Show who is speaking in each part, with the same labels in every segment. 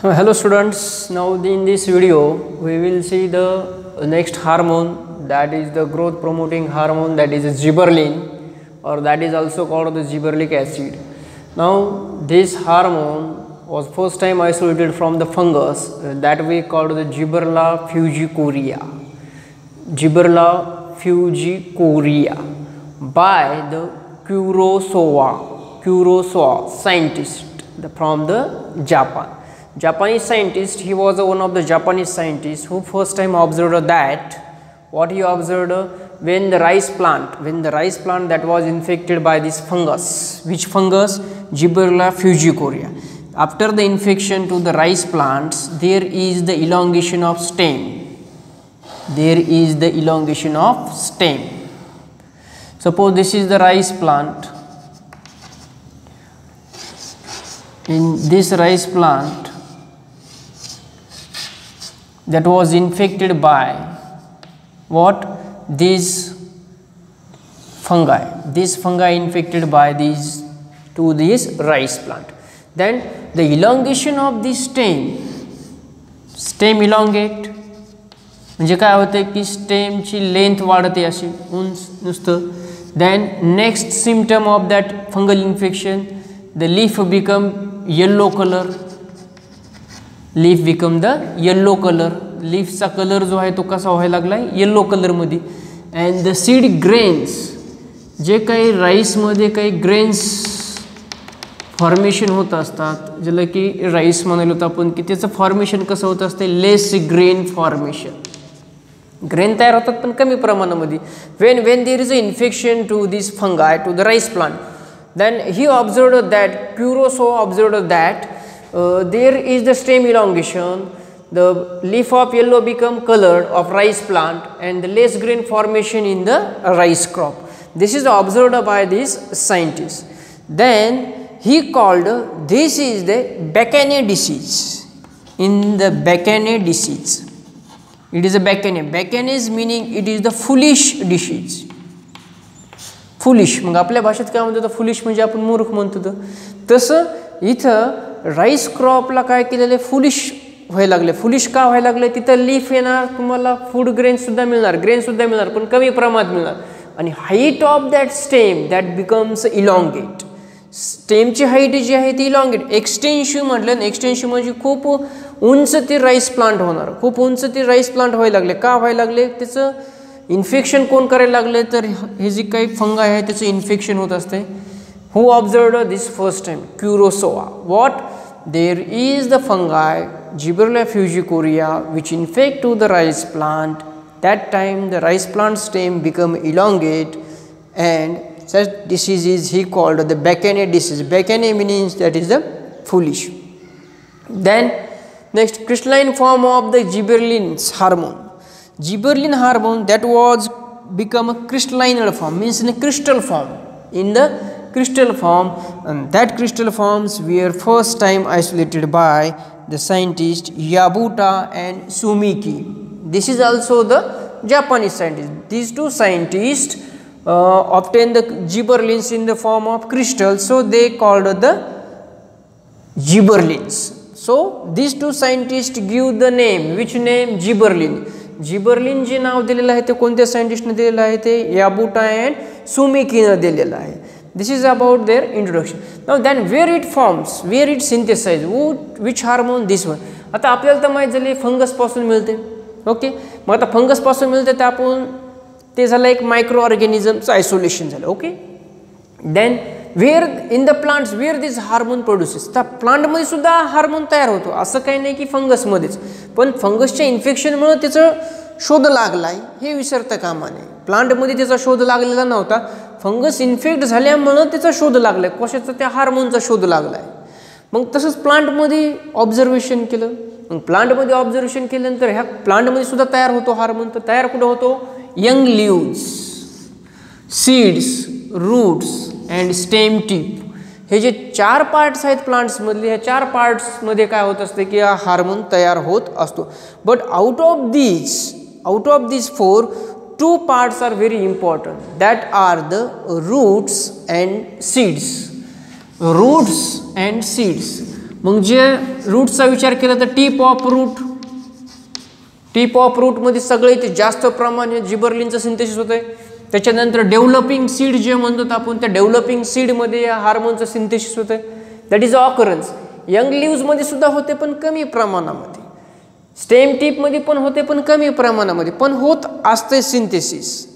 Speaker 1: Hello students, now in this video we will see the next hormone, that is the growth promoting hormone, that is gibberellin, or that is also called the gibberellic acid. Now this hormone was first time isolated from the fungus that we called the Gibberella fujicorea. Gibberella fujicorea by the Kurosawa scientist from the Japanese scientist. He was one of the Japanese scientists who first time observed that what he observed when the rice plant that was infected by this fungus. Which fungus? Gibberella fujicorea. After the infection to the rice plants, there is the elongation of stem. Suppose this is the rice plant. In this rice plant that was infected by what? These fungi. This fungi infected by this rice plant. Then the elongation of this stem elongate म्हणजे काय होते की स्टेमची length वाढते अशी उंच नुसतं. Then next symptom of that fungal infection, the leaf become yellow color. लीफचा colour जो आहे तो कसा व्हायला लागलाय? येलो कलर मध्ये. अँड द सीड ग्रेन्स, जे काही राईसमध्ये काही ग्रेन्स फॉर्मेशन होत असतात, ज्याला की राईस म्हणालो होतं आपण, की त्याचं फॉर्मेशन कसं होत असते? लेस ग्रेन फॉर्मेशन. ग्रेन तयार होतात पण कमी प्रमाणामध्ये. When there is a infection to this fungi to the rice plant, then he observed that Kurosawa observed that there is the stem elongation, the leaf of yellow become colored of rice plant, and the less grain formation in the rice crop. This is observed by this scientist. Then he called this is the Bakane disease. In the Bakane disease, it is a Bakane is meaning it is the foolish disease. Foolish, मग आपल्या भाषेत काय म्हणतो? Foolish म्हणजे आपण मूर्ख म्हणतो. तसं इथं राईस क्रॉपला काय केलेलं आहे? फुलिश व्हायला लागले. फुलिश का व्हायला लागले? तिथं लीफ येणार, तुम्हाला फूड ग्रेन सुद्धा मिळणार, पण कमी प्रमाणात मिळणार. आणि height of that stem that becomes elongate. स्टेमची हाईट जी आहे ती इलॉंगेट. एक्सटेन्शिव्ह म्हटलं, एक्सटेन्शिव्ह म्हणजे खूप उंच ते राईस प्लांट होणार. खूप उंच ते राईस प्लांट व्हायला लागले. का व्हायला लागले? त्याचं इन्फेक्शन कोण करायला लागले? तर हे जे काही फंगाय आहे त्याचं इन्फेक्शन होत असते. Who observed this first time? Kurosawa. What? There is the fungi Gibberella fujicorea which infect to the rice plant. That time the rice plant stem become elongate, and such disease is he called the Bakane disease. Bakane means that is the foolish. Then next, crystalline form of the gibberellin hormone. Gibberellin hormone that was become a crystalline form, means in a crystal form. And that crystal forms were first time isolated by the scientist Yabuta and Sumiki. This is also the Japanese scientist. These two scientists obtained the gibberellins in the form of crystals, so they called the gibberellins. So these two scientists give the name. Which name? Gibberellin. जिबर्लिन जे नाव दिलेलं आहे ते कोणत्या सायंटिस्टने दिलेलं आहे? ते याबुटा and सुमिकीनं दिलेलं आहे. This is about their introduction. Now then where it forms, where it synthesize, which hormone? This one. आता आपल्याला तर माहीत झाले फंगस पासून मिळते. ओके, मग आता फंगस पासून मिळते तर आपण ते झालं एक मायक्रो ऑर्गॅनिझमचं आयसोलेशन झालं. Okay, then where in the plants where this hormone produces. तर प्लांटमध्ये सुद्धा हार्मोन तयार होतो. असं काही नाही की फंगसमध्येच, पण फंगसच्या इन्फेक्शनमुळे त्याचा शोध लागलाय हे विसरता कामा नये. प्लांटमध्ये त्याचा शोध लागलेला नव्हता, फंगस इन्फेक्ट झाल्यामुळं त्याचा शोध लागलाय. कशाचा? त्या हार्मोनचा शोध लागलाय. मग तसंच प्लांटमध्ये ऑब्झर्वेशन केलं. मग प्लांटमध्ये ऑब्झर्वेशन केल्यानंतर ह्या प्लांटमध्ये सुद्धा तयार होतो हार्मोन. तर तयार कुठं होतो? Young leaves, seeds, roots and stem tip. हे जे 4 पार्ट्स आहेत प्लांट्समधले, ह्या 4 पार्ट्समध्ये काय होत असते की हा हार्मोन तयार होत असतो. But out of these 4, 2 parts are very important, that are the roots and seeds. मग जे रूटचा विचार केला तर टिप ऑफ रूटमध्ये सगळे इथे जास्त प्रमाणात जिबरलिनचं सिंथेसिस होतं आहे. त्याच्यानंतर डेव्हलपिंग सीड जे म्हणतो आपण, त्या डेव्हलपिंग सीडमध्ये या हार्मोनचं सिंथेसिस होतं आहे. That is occurrence. यंग लिव्हजमध्ये सुद्धा होते पण कमी प्रमाणामध्ये, स्टेम टिपमध्ये पण होते पण कमी प्रमाणामध्ये, पण होत असते सिंथेसिस.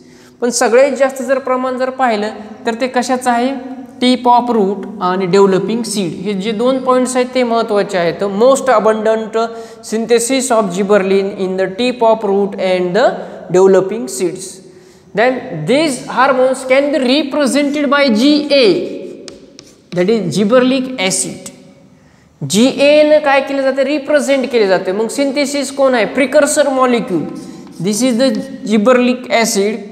Speaker 1: पण सगळ्यात जास्त जर प्रमाण जर पाहिलं तर ते कशाचं आहे, टिप ऑफ रूट आणि डेव्हलपिंग सीड. हे जे 2 पॉईंट्स आहेत ते महत्त्वाचे आहेत. Most abundant synthesis of gibberellin in the tip of root and the developing seeds. Then these hormones can be represented by GA, that is gibberellic acid. GA ने काय केलं जातं, रिप्रेझेंट केले जाते. मग सिंथेसिस कोण आहे, precursor molecule. This is the gibberellic acid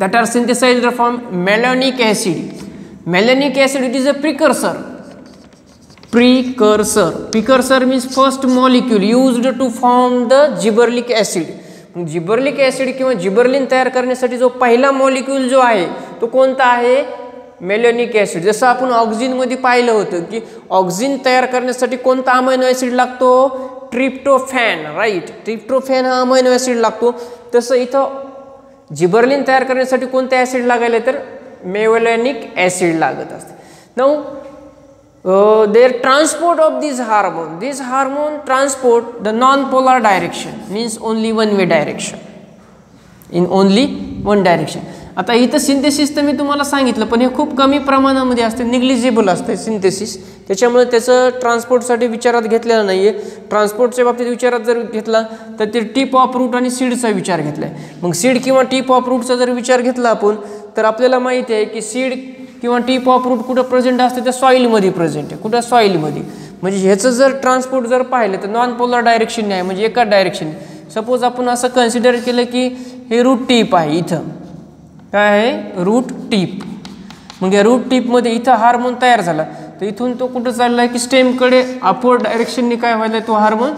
Speaker 1: that are synthesized from malonic acid. Malonic acid, it is a precursor. Precursor means first molecule used to form the gibberellic acid. Gibberellic acid किंवा gibberellin तयार करण्यासाठी जो पहिला molecule जो आहे तो कोणता आहे, मेलॅनिक ॲसिड. जसं आपण ऑक्सिजनमध्ये पाहिलं होतं की ऑक्सिजन तयार करण्यासाठी कोणता अमायनो ॲसिड लागतो, ट्रिप्टोफॅन, राईट. ट्रिप्टोफॅन हा अमायनो ॲसिड लागतो. तसं इथं जिबरलिन तयार करण्यासाठी कोणते ॲसिड लागायला तर मेलॅनिक ॲसिड लागत असते. Now their transport of this hormone transport the non-polar direction, means only one way direction, in only one direction. आता इथं सिंथेसिस तर मी तुम्हाला सांगितलं पण हे खूप कमी प्रमाणामध्ये असते, निग्लिजिबल असते सिंथेसिस. त्याच्यामुळे त्याचं ट्रान्सपोर्टसाठी विचारात घेतलेलं नाही आहे. ट्रान्सपोर्टच्या बाबतीत विचारात जर घेतला तर ते टिप ऑफ रूट आणि सीडचा विचार घेतला आहे. मग सीड किंवा टिप ऑफ रूटचा जर विचार घेतला आपण तर आपल्याला माहिती आहे की सीड किंवा टिप ऑफ रूट कुठं प्रेझेंट असते, त्या सॉईलमध्ये प्रेझेंट आहे. कुठं, सॉईलमध्ये. म्हणजे ह्याचं जर ट्रान्सपोर्ट जर पाहिलं तर नॉन पोलर डायरेक्शन आहे, म्हणजे एका डायरेक्शन. सपोज आपण असं कन्सिडर केलं की हे रूट टिप आहे, इथं काय आहे, रूट टिप. मग या रूट टिपमध्ये इथं हार्मोन तयार झाला तर इथून तो कुठं चालला आहे की स्टेमकडे अपवर्ड डायरेक्शनने काय व्हायला, तो हार्मोन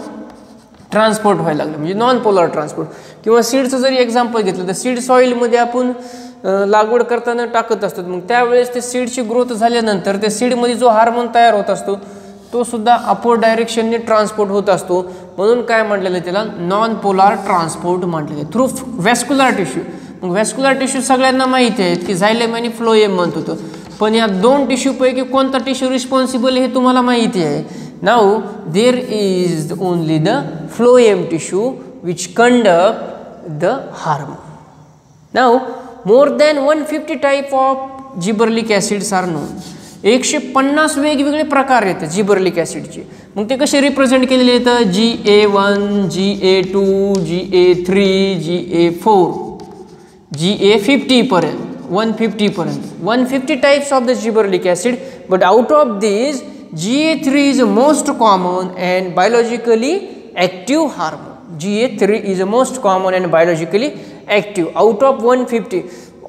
Speaker 1: ट्रान्सपोर्ट व्हायला लागला, म्हणजे नॉन पोलर ट्रान्सपोर्ट. किंवा सीडचं जरी एक्झाम्पल घेतलं तर सीड सॉईलमध्ये आपण लागवड करताना टाकत असतो. मग त्यावेळेस ते सीडची ग्रोथ झाल्यानंतर त्या सीडमध्ये जो हार्मोन तयार होत असतो तो सुद्धा अपवर्ड डायरेक्शनने ट्रान्सपोर्ट होत असतो. म्हणून काय म्हटलेलं आहे त्याला, नॉन पोलार ट्रान्सपोर्ट म्हटलेलं आहे. Through vascular tissue. मग व्हॅस्क्युलर टिश्यू सगळ्यांना माहिती आहे की झायलेम आणि फ्लोएम म्हणत होतं. पण या 2 टिश्यूपैकी कोणता टिश्यू रिस्पॉन्सिबल हे तुम्हाला माहिती आहे. Now there is only the phloem tissue which conduct the hormone. Now more than 150 type of gibberellic acids are known. 150 वेगवेगळे प्रकार आहेत जिबरलिक ॲसिडचे. मग ते कसे रिप्रेझेंट केलेले आहेत, GA1, GA2, GA3, GA4, GA50 पर्यंत, 150 पर्यंत, 150 types of the gibberellic acid. But out of this GA3 is most common and biologically active hormone. GA3 is the most common and biologically active out of 150.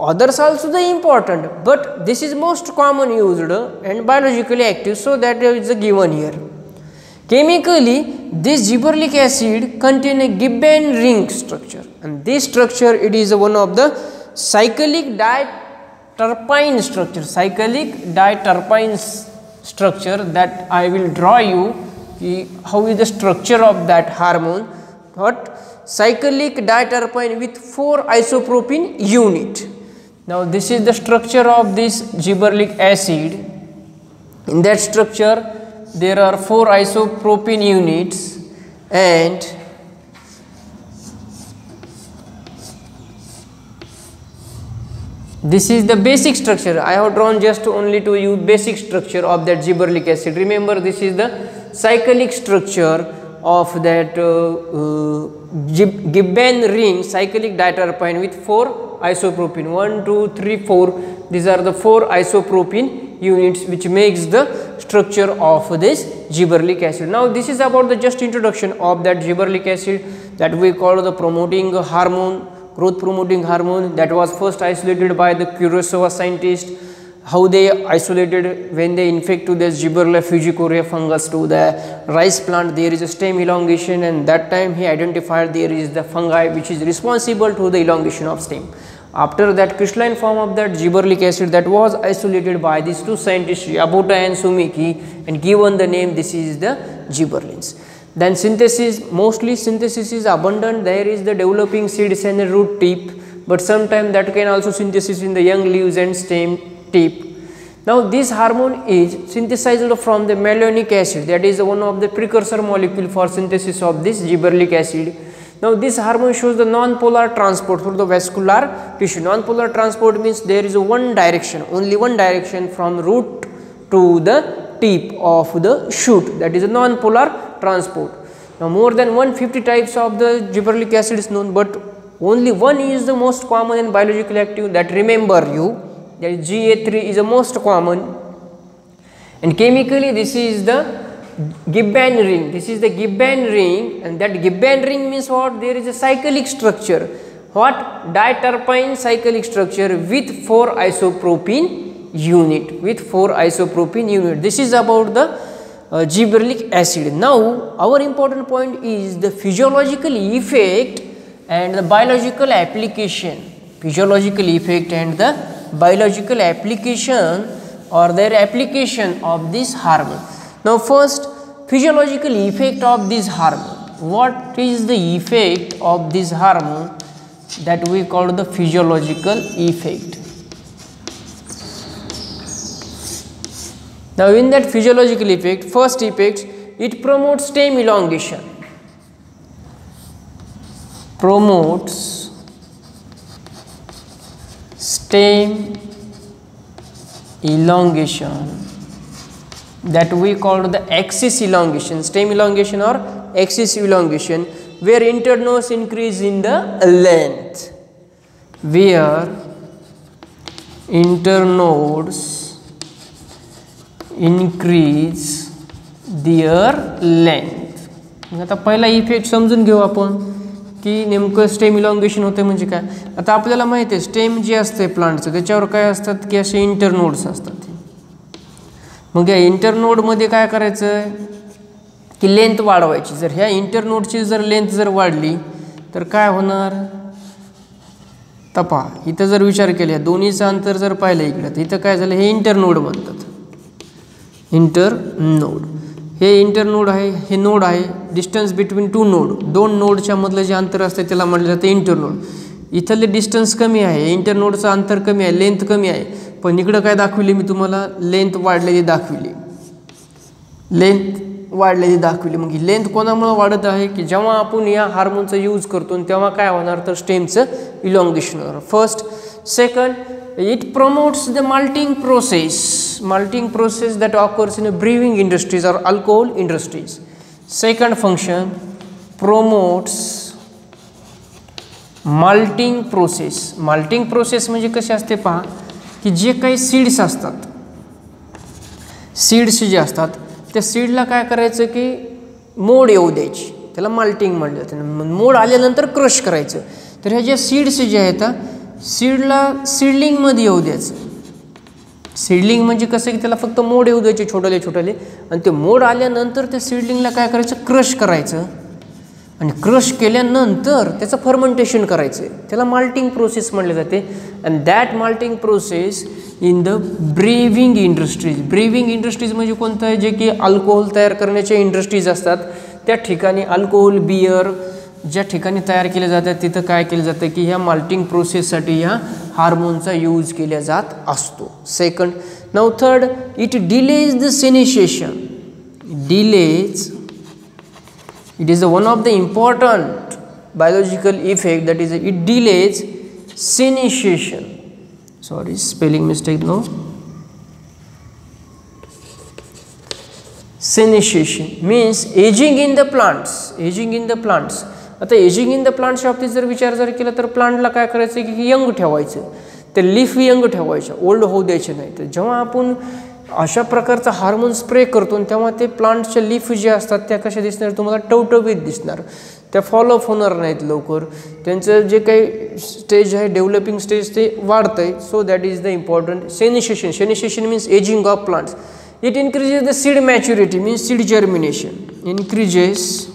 Speaker 1: Others also the important, but this is most common used and biologically active, so that is given here. Chemically, this gibberellic acid contain a Gibbon ring structure, and this structure, it is one of the cyclic diterpene structure. Cyclic diterpene structure that I will draw you. How is the structure of that hormone? What? Cyclic diterpene with 4 isopropene unit. Now this is the structure of this gibberellic acid. In that structure there are 4 isopropene units, and this is the basic structure. I have drawn just only to you basic structure of that gibberellic acid. Remember, this is the cyclic structure of that Gibbon ring, cyclic diterpene with 4 isopropene, 1, 2, 3, 4. These are the 4 isopropene units which makes the structure of this gibberellic acid. Now this is about the just introduction of that gibberellic acid that we call the promoting hormone, growth promoting hormone, that was first isolated by the Kurosawa scientist. How they isolated when they infect to this Gibberella fujicorea fungus to the rice plant, there is a stem elongation, and that time he identified there is the fungi which is responsible to the elongation of stem. After that crystalline form of that gibberellic acid that was isolated by these two scientists, Abota and Sumiki, and given the name, this is the gibberellins. Then synthesis, mostly synthesis is abundant. There is the developing seeds and the root tip, but sometimes that can also synthesis in the young leaves and stem tip. Now this hormone is synthesized from the malonic acid, that is one of the precursor molecule for synthesis of this gibberellic acid. Now this hormone shows the non-polar transport for the vascular tissue. Non-polar transport means there is one direction, only one direction from root to the tip of the shoot, that is a non-polar transport. Now more than 150 types of the gibberellic acid is known, but only one is the most common and biologically active, that remember you, that is GA3 is the most common, and chemically this is the Gibbon ring. This is the Gibbon ring, and that Gibbon ring means what? There is a cyclic structure. What? Diterpene cyclic structure with 4 isopropene unit. With 4 isopropene unit. This is about the gibberellic acid. Now our important point is the physiological effect and the biological application. Physiological effect and the biological application or their application of this hormone. Now first, physiological effect of this hormone. What is the effect of this hormone? That we call the physiological effect. Now in that physiological effect, first effect, it promotes stem elongation. Promotes stem elongation, that we call the axis elongation, stem elongation or axis elongation, where internodes increase in the length, where internodes increase their length. आता पहिला effect समजून घेऊ आपण की नेमकं stem elongation होते म्हणजे काय. आता आपल्याला माहिती आहे स्टेम जे असते प्लांटचं त्याच्यावर काय असतात की असे इंटरनोड्स असतात. मग या इंटरनोडमध्ये काय करायचं आहे की लेंथ वाढवायची. जर ह्या इंटरनोडची जर लेंथ जर वाढली तर काय होणार. तपा इथं जर विचार केला दोन्हीचं अंतर जर पाहिलं इकडं तर इथं काय झालं, हे इंटरनोड म्हणतात. इंटरनोड हे इंटरनोड आहे, हे नोड आहे. डिस्टन्स बिटवीन टू नोड, दोन नोडच्या मधलं जे अंतर असतं त्याला म्हटलं जातं इंटरनोड. इथले डिस्टन्स कमी आहे, इंटरनोडचं अंतर कमी आहे, लेंथ कमी आहे. पण इकडं काय दाखवली मी तुम्हाला, लेंथ वाढलेली दाखवली. लेंथ वाढलेली दाखवली. मग ही लेंथ कोणामुळे वाढत आहे की जेव्हा आपण या हार्मोनचा यूज करतो तेव्हा काय होणार तर स्टेमचं इलॉंगेशन होणार. First. Second, it promotes the malting process that occurs in brewing industries or alcohol industries. Second function, promotes malting process. malting process म्हणजे कसे असते पहा की जे काही सीड्स असतात, सीड्स जे असतात त्या सीडला काय करायचं की मोड येऊ द्यायची, त्याला माल्टिंग म्हणलं जातं. मोड आल्यानंतर क्रश करायचं. तर ह्या ज्या सीड्स जे आहेत सीडला सीडलिंगमध्ये येऊ द्यायचं. सीडलिंग म्हणजे कसं की त्याला फक्त मोड येऊ द्यायचे छोटले छोटले, आणि ते मोड आल्यानंतर त्या सीडलिंगला काय करायचं क्रश करायचं, आणि क्रश केल्यानंतर त्याचं फर्मेंटेशन करायचं. त्याला माल्टिंग प्रोसेस म्हटले जाते. And that malting process in the braving industries. Braving industries म्हणजे कोणतं आहे, जे की अल्कोहोल तयार करण्याच्या इंडस्ट्रीज असतात त्या ठिकाणी अल्कोहोल बियर ज्या ठिकाणी तयार केले जातात तिथं काय केलं जातं की ह्या माल्टिंग प्रोसेससाठी ह्या हार्मोनचा यूज केला जात असतो. Second. Now third, it delays the senescence. Delays, it is one of the important biological effect, that is it delays senescence. Sorry, spelling mistake. No, senescence means aging in the plants. Aging in the plants. आता ageing in the प्लांटच्या बाबतीत जर विचार जर केला तर प्लांटला काय करायचं की यंग ठेवायचं, ते लीफ यंग ठेवायचं, ओल्ड होऊ द्यायचे नाही. तर जेव्हा आपण अशा प्रकारचा हार्मोन स्प्रे करतो तेव्हा ते प्लांटच्या लीफ जे असतात त्या कशा दिसणार, तुम्हाला टवटवीत दिसणार, त्या फॉलोअप होणार नाहीत लवकर. त्यांचं जे काही स्टेज आहे डेव्हलपिंग स्टेज ते वाढतं आहे. So that is the important. Senescence. Senescence means ageing of plants. It increases the seed maturity means seed germination. Increases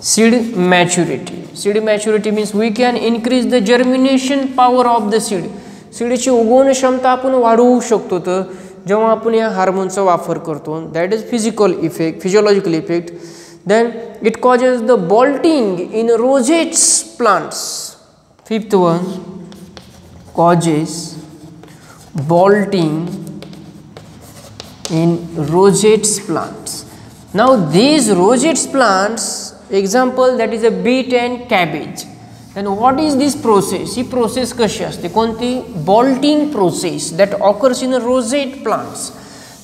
Speaker 1: Seed maturity. Seed maturity means we can increase the germination power of the seed. सीडची उगवण क्षमता आपण वाढवू शकतो तर जेव्हा आपण या हार्मोनचा वापर करतो. That is physiological effect. Then it causes the bolting in rosettes plants. Fifth one, causes bolting in rosettes plants. Now these rosettes plants, example that is a beet and cabbage. Then what is this process? He process कशी असते? कोणती? Bolting process that occurs in the rosette plants.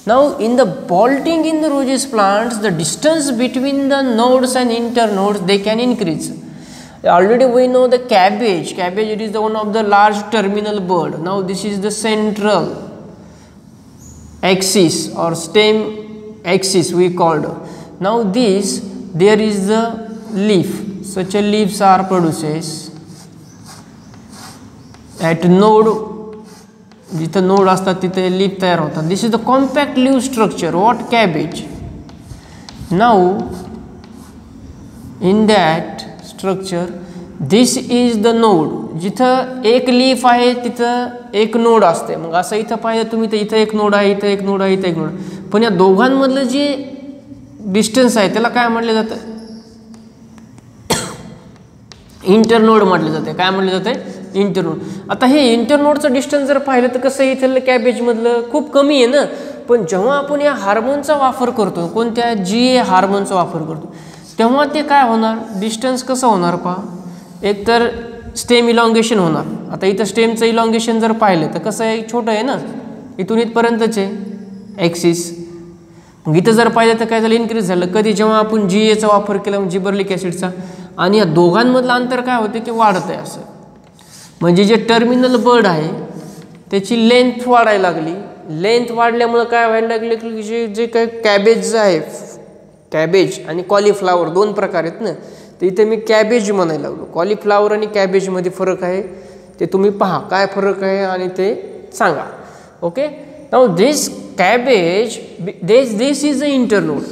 Speaker 1: Now in the bolting in the rosette plants, the distance between the nodes and internodes they can increase. Already we know the cabbage it is the one of the large terminal bud. Now this is the central axis or stem axis we called. Now this there is the leaf, such a leaves are produces at node. जिथे node असतात तिथे leaf तयार होतात. This is the compact leaf structure. What cabbage? Now in that structure this is the node. जिथं एक leaf आहे तिथं एक नोड असते. मग असं इथं पाहिजे तुम्ही तर इथं एक नोड आहे, इथं एक नोड आहे, इथं एक नोड. पण या दोघांमधलं जे डिस्टन्स आहे त्याला काय म्हटलं जातं? इंटरनोड म्हटलं जाते. काय म्हटलं जाते? इंटरनोड. आता हे इंटरनोडचं डिस्टन्स जर पाहिलं तर कसं इथलं कॅबेजमधलं खूप कमी आहे ना. पण जेव्हा आपण या हार्मोनचा वापर करतो, कोणत्या GA हार्मोनचा वापर करतो, तेव्हा ते काय होणार? डिस्टन्स कसं होणार पहा. एक तर स्टेम इलॉंगेशन होणार. आता इथं स्टेमचं इलॉंगेशन जर पाहिलं तर कसं आहे? छोटं आहे ना, इथून इथपर्यंतचे ॲक्सिस. मग इथं जर पाहिलं तर काय झालं? इन्क्रीज झालं. कधी? जेव्हा आपण GAचा वापर केला, जिबर्लिक ॲसिडचा. आणि या दोघांमधलं अंतर काय होते की वाढत आहे असं. म्हणजे जे टर्मिनल बर्ड आहे त्याची लेंथ वाढायला लागली. लेंथ वाढल्यामुळं काय व्हायला लागले की जे काय कॅबेज आहे, कॅबेज आणि कॉलीफ्लावर दोन प्रकार आहेत ना, तर इथे मी कॅबेज म्हणायला लागलो. कॉलीफ्लावर आणि कॅबेजमध्ये फरक आहे ते तुम्ही पहा काय फरक आहे आणि ते सांगा. Okay. Now this cabbage this is a internode.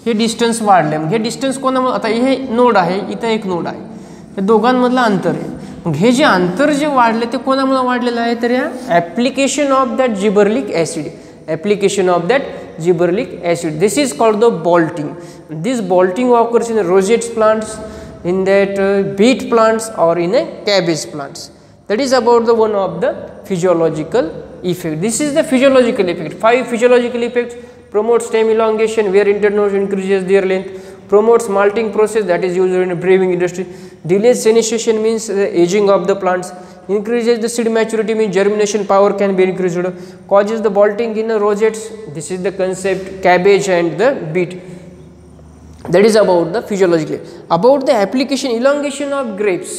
Speaker 1: हे डिस्टन्स वाढले. मग हे डिस्टन्स कोणामुळे? आता हे नोड आहे, इथं एक नोड आहे, हे दोघांमधलं अंतर आहे. मग हे जे अंतर जे वाढले ते कोणामुळे वाढलेलं आहे? तर या application of that gibberellic acid. Application of that gibberellic acid. This is called the bolting. This bolting occurs in rosette plants, in that beet plants or in a cabbage plants. That is about the one of the physiological effect. This is the physiological effect. 5 physiological effects: promotes stem elongation where internodes increases their length, promotes malting process that is used in the brewing industry, delays senescence means the aging of the plants, increases the seed maturity means germination power can be increased, causes the bolting in the rosettes. This is the concept cabbage and the beet. That is about the physiological. About the application, elongation of grapes.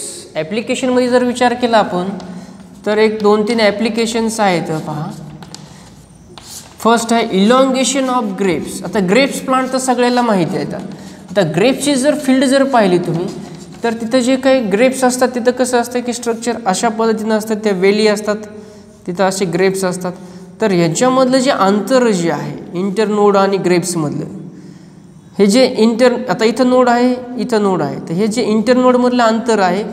Speaker 1: Application मध्ये जर विचार केला आपण तर एक 2-3 applications आहेत पहा. First आहे इलॉंगेशन ऑफ ग्रेप्स. आता ग्रेप्स प्लांट तर सगळ्याला माहिती आहे. आता ग्रेप्सची जर फील्ड जर पाहिली तुम्ही तर तिथं जे काही ग्रेप्स असतात तिथं कसं असतं की स्ट्रक्चर अशा पद्धतीनं असतात. त्या वेली असतात, तिथं असे ग्रेप्स असतात. तर ह्याच्यामधलं जे अंतर जे आहे इंटरनोड आणि ग्रेप्समधलं, हे जे आता इथं नोड आहे, इथं नोड आहे, तर हे जे इंटरनोडमधलं अंतर आहे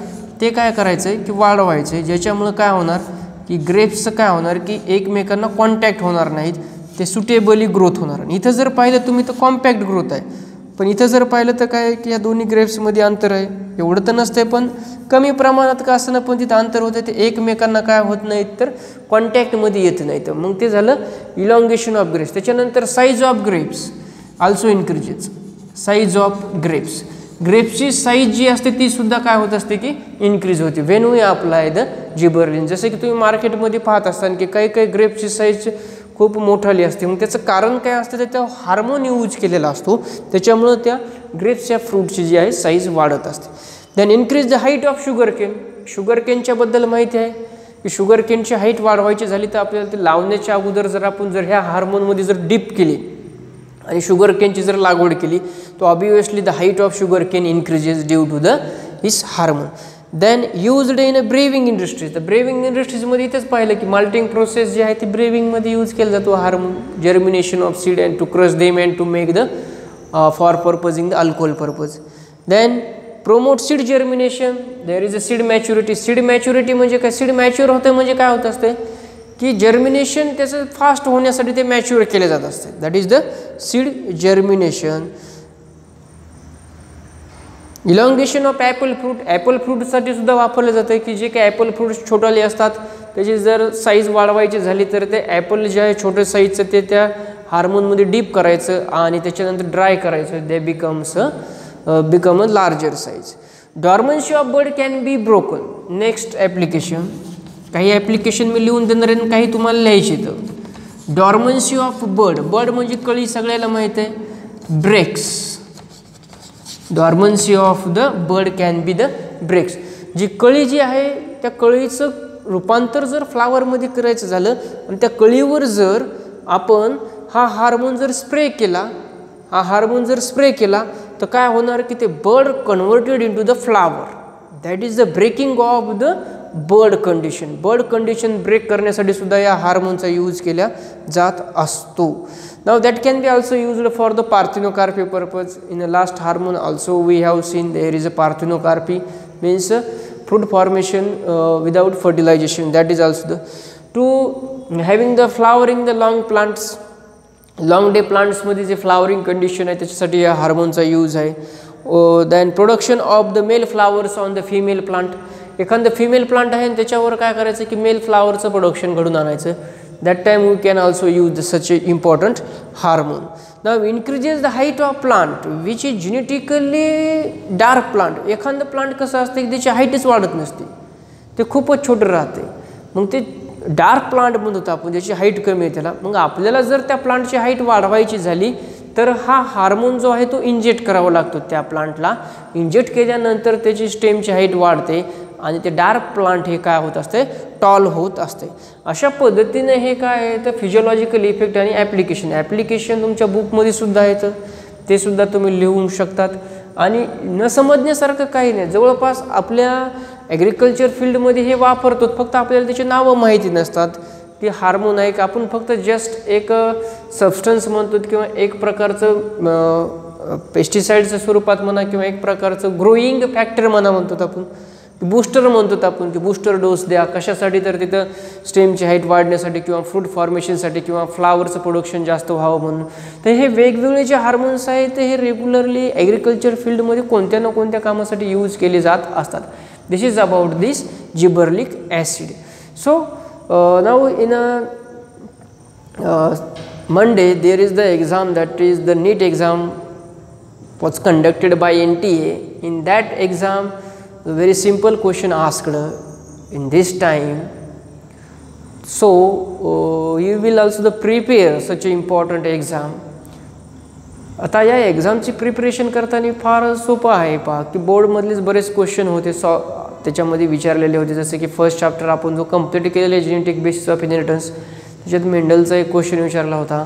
Speaker 1: ते काय करायचं आहे की वाढवायचं आहे. ज्याच्यामुळं काय होणार की ग्रेप्सचं काय होणार की एकमेकांना कॉन्टॅक्ट होणार नाहीत, ते सुटेबली ग्रोथ होणार. आणि इथं जर पाहिलं तुम्ही तर कॉम्पॅक्ट ग्रोथ आहे. पण इथं जर पाहिलं तर काय की या दोन्ही ग्रेप्समध्ये अंतर आहे. एवढं तर नसतंय पण कमी प्रमाणात का असं ना, पण तिथं अंतर होतं ते एकमेकांना काय होत नाहीत तर कॉन्टॅक्टमध्ये येत नाहीत. मग ते झालं इलॉंगेशन ऑफ ग्रेप्स. त्याच्यानंतर size of grapes also increases. Size of grapes, ग्रेप्सची साईज जी असते ती सुद्धा काय होत असते की इन्क्रीज होते when we apply the gibberellin. जसं की तुम्ही मार्केटमध्ये पाहत असताना की काही काही ग्रेप्सची साईज खूप मोठाली असते. मग त्याचं कारण काय असतं तर त्या हार्मोन यूज केलेला असतो, त्याच्यामुळं त्या ग्रेप्सच्या फ्रूटची जी आहे साईज वाढत असते. Then increase the height of sugar cane. Sugar केनच्याबद्दल माहिती आहे की शुगर केनची हाईट वाढवायची झाली तर आपल्याला ते लावण्याच्या अगोदर जर आपण जर ह्या हार्मोनमध्ये जर डिप केली आणि शुगर केनची जर लागवड केली तो obviously the height of sugar cane increases due to the his hormone. Then used in a brewing industries. तर ब्रेविंग इंडस्ट्रीजमध्ये इथेच पाहिलं की माल्टिंग प्रोसेस जी आहे ती ब्रेविंगमध्ये यूज केला जातो hormone. Germination of seed and to crush them and to make the for purposing the alcohol purpose. Then promote seed germination, there is a seed maturity. Seed maturity म्हणजे काय, seed mature होतं म्हणजे काय होत असते की जर्मिनेशन त्याचं fast होण्यासाठी ते मॅच्युअर केले जात असते. That is the seed germination. Elongation of apple fruit, apple फ्रूटसाठी सुद्धा वापरलं जातं की जे काही ॲपल फ्रूट्स छोटाले असतात त्याची जर साईज वाढवायची झाली तर ते ॲपल जे आहे छोटे साईजचं ते त्या हार्मोनमध्ये डीप करायचं आणि त्याच्यानंतर ड्राय करायचं. They become a larger size. Dormancy of bud can be broken. Next application, काही ॲप्लिकेशन मी लिहून देणार आहे, काही तुम्हाला लिहायचे. तर डॉर्मन्सी ऑफ बर्ड, बर्ड म्हणजे कळी सगळ्याला माहीत आहे, breaks. Dormancy of the bud can be the breaks. जी कळी जी आहे त्या कळीचं रूपांतर जर फ्लावरमध्ये करायचं झालं आणि त्या कळीवर जर आपण हा हार्मोन जर स्प्रे केला तर काय होणार की ते bud converted into the flower. That is the breaking of the bud condition. Bud condition break करण्यासाठी सुद्धा या हार्मोनचा यूज केला जात असतो. Now that can be also used for the parthenocarpy purpose. In the last hormone also we have seen there is a parthenocarpy, means fruit formation without fertilization. That is also the to having the flowering the long plants, long day plants मध्ये जे flowering condition आहे त्याच्यासाठी या हार्मोनचा use आहे. Then production of the male flowers on the female plant. एखादं female plant आहे आणि त्याच्यावर काय करायचं की मेल फ्लावरचं प्रोडक्शन घडून आणायचं. That time we can also use such a important hormone. Now increases the height of plant which is genetically dwarf plant. एखादं प्लांट कसं असतं की त्याची हाईटच वाढत नसते, ते खूपच छोटं राहते, मग ते डार्क प्लांट म्हणतो आपण, ज्याची हाईट कमी आहे त्याला. मग आपल्याला जर त्या प्लांटची हाईट वाढवायची झाली तर हा हार्मोन जो आहे तो इंजेक्ट करावा लागतो त्या प्लांटला. इंजेक्ट केल्यानंतर त्याची स्टेमची हाईट वाढते आणि ते डार्क प्लांट हे काय होत असते, टॉल होत असते. अशा पद्धतीने हे काय आहे तर फिजिओलॉजिकल इफेक्ट आणि ॲप्लिकेशन तुमच्या बुकमध्ये सुद्धा येतं, ते सुद्धा तुम्ही लिहू शकतात. आणि न समजण्यासारखं काही नाही, जवळपास आपल्या ॲग्रिकल्चर फील्डमध्ये हे वापरतो, फक्त आपल्याला त्याची नावं माहिती नसतात की हार्मोन आहे का. आपण फक्त जस्ट एक सबस्टन्स म्हणतो किंवा एक प्रकारचं पेस्टिसाइडच्या स्वरूपात म्हणा किंवा एक प्रकारचं ग्रोईंग फॅक्टर म्हणतो आपण, बूस्टर म्हणतो आपण की बूस्टर डोस द्या. कशासाठी तर तिथं स्टेमची हाईट वाढण्यासाठी किंवा फ्रूट फॉर्मेशनसाठी किंवा फ्लावरचं प्रोडक्शन जास्त व्हावं म्हणून. तर हे वेगवेगळे जे हार्मोन्स आहेत हे रेग्युलरली ॲग्रिकल्चर फील्डमध्ये कोणत्या ना कोणत्या कामासाठी यूज केले जात असतात. This is about this gibberellic acid. So now in Monday there is the exam, that is the NEET exam was conducted by NTA. In that exam a very simple question asked in this time, so you will also prepare such an important exam. आता या एक्झामची preparation करताना फार सोपं आहे पहा की बोर्डमधलेच बरेच question होते त्याच्यामध्ये विचारलेले होते. जसे की फर्स्ट चॅप्टर आपण जो कंप्लीट केलेला आहे जेनेटिक बेसिस ऑफ इनहेरिटन्स, त्याच्यात मेंडलचा एक क्वेश्चन विचारला होता,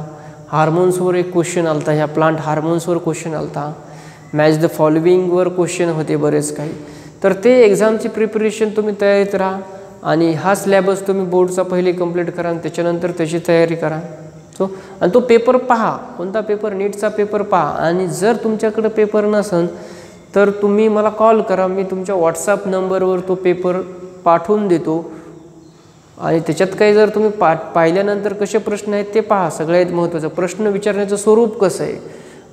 Speaker 1: हार्मोन्सवर एक क्वेश्चन आलता, ह्या प्लांट हार्मोन्सवर क्वेश्चन आलता, मॅच द फॉलोविंगवर क्वेश्चन होते बरेच काही. तर ते एक्झामची प्रिपरेशन तुम्ही तयारीत राहा आणि हा सिलेबस तुम्ही बोर्डचा पहिले कंप्लीट करा आणि त्याच्यानंतर त्याची तयारी करा. सो आणि तो पेपर पहा, कोणता पेपर, नीटचा पेपर पहा. आणि जर तुमच्याकडे पेपर नसेल तर तुम्ही मला कॉल करा, मी तुमच्या व्हॉट्सअप नंबरवर तो पेपर पाठवून देतो. आणि त्याच्यात काही जर तुम्ही पाहिल्यानंतर कसे प्रश्न आहेत ते पहा. सगळ्यात महत्त्वाचं प्रश्न विचारण्याचं स्वरूप कसं आहे.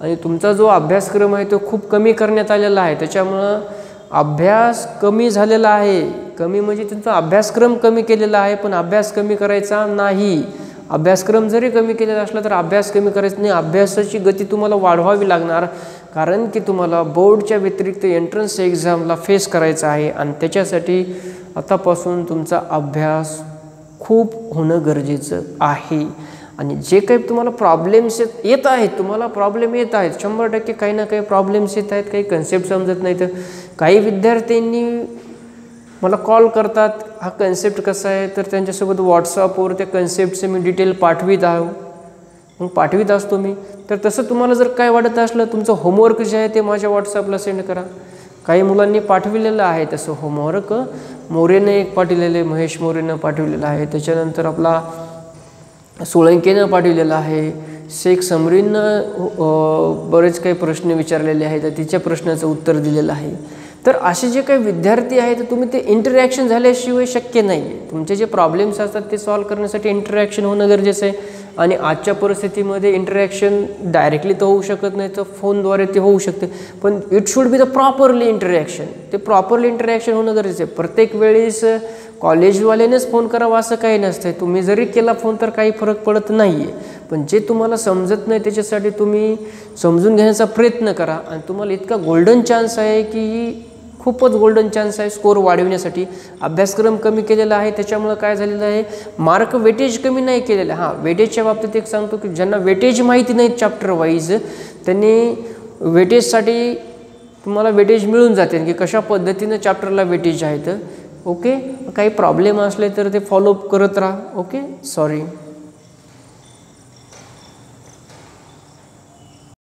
Speaker 1: आणि तुमचा जो अभ्यासक्रम आहे तो खूप कमी करण्यात आलेला आहे, त्याच्यामुळं अभ्यास कमी झालेला आहे. कमी म्हणजे त्यांचा अभ्यासक्रम कमी केलेला आहे, पण अभ्यास कमी करायचा नाही. अभ्यासक्रम जरी कमी केलेला असला तर अभ्यास कमी करायचा नाही. अभ्यासाची गती तुम्हाला वाढवावी लागणार, कारण की तुम्हाला बोर्डच्या व्यतिरिक्त एंट्रन्स एक्झामला फेस करायचं आहे. आणि त्याच्यासाठी आतापासून तुमचा अभ्यास खूप होणं गरजेचं आहे. आणि जे काही तुम्हाला प्रॉब्लेम्स येत आहेत, तुम्हाला प्रॉब्लेम येत आहेत 100%, काही ना काही प्रॉब्लेम्स येत आहेत, काही कन्सेप्ट समजत नाही. तर काही विद्यार्थ्यांनी मला कॉल करतात, हा कन्सेप्ट कसा आहे, तर त्यांच्यासोबत व्हॉट्सअपवर त्या कन्सेप्टचे मी डिटेल पाठवीत असतो मी. तर तसं तुम्हाला जर काय वाटत असलं, तुमचं होमवर्क जे आहे ते माझ्या व्हॉट्सअपला सेंड करा. काही मुलांनी पाठविलेलं आहे तसं होमवर्क, मोरेने एक पाठवलेलं आहे, महेश मोरेनं पाठवलेलं आहे, त्याच्यानंतर आपला सोळंकेनं पाठवलेलं आहे, शेख समरीनं बरेच काही प्रश्न विचारलेले आहेत, तर तिच्या प्रश्नाचं उत्तर दिलेलं आहे. तर असे जे काही विद्यार्थी आहेत तुम्ही ते इंटरॅक्शन झाल्याशिवाय शक्य नाही आहे. तुमचे जे प्रॉब्लेम्स असतात ते सॉल्व्ह करण्यासाठी इंटरॅक्शन होणं गरजेचं आहे. आणि आजच्या परिस्थितीमध्ये इंटरॅक्शन डायरेक्टली तर होऊ शकत नाही, तर फोनद्वारे ते होऊ शकते, पण it should be the properly interaction. ते प्रॉपरली इंटरॅक्शन होणं गरजेचं आहे. प्रत्येक वेळेस कॉलेजवाल्यानेच फोन करावा असं काही नसतं. तुम्ही जरी केला फोन तर काही फरक पडत नाही आहे, पण जे तुम्हाला समजत नाही त्याच्यासाठी तुम्ही समजून घेण्याचा प्रयत्न करा. आणि तुम्हाला इतका गोल्डन चान्स आहे की खूपच गोल्डन चान्स आहे स्कोर वाढविण्यासाठी. अभ्यासक्रम कमी केलेला आहे, त्याच्यामुळं काय झालेलं आहे, मार्क वेटेज कमी नाही केलेलं. हां, वेटेजच्या बाबतीत एक सांगतो की ज्यांना वेटेज माहिती नाहीत चॅप्टर वाईज, त्यांनी वेटेजसाठी तुम्हाला वेटेज मिळून जाते की कशा पद्धतीनं चॅप्टरला वेटेज आहेत. ओके, काही प्रॉब्लेम असले तर ते फॉलोअप करत राहा. Okay, sorry.